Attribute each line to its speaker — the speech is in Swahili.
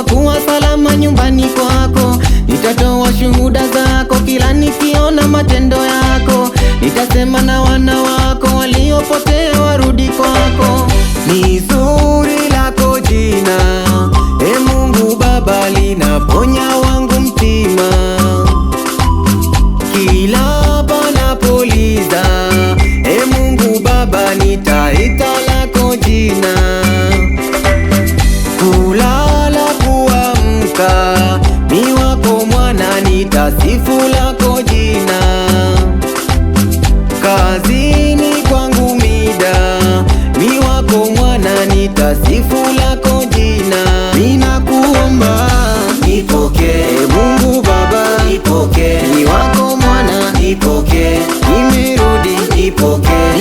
Speaker 1: kuwa salama nyumbani kwako. Nitatoa shuhuda zako kila nikiona matendo yako. Nitasema na wana wako waliopotea warudi kwako. Ni zuri lako jina, e Mungu Baba, linaponya wangu mtima. Kila panapoliza, e Mungu Baba, nitaita lako jina. Kulala kuamka, ni wako Mwana, nitasifu lako jina. Kazini kwangu mida, ni wako Mwana, nitasifu lako jina. Ninakuomba nipokee Mungu Baba, nipokee. Ni wako Mwana, nipokee. Nimerudi, nipokee.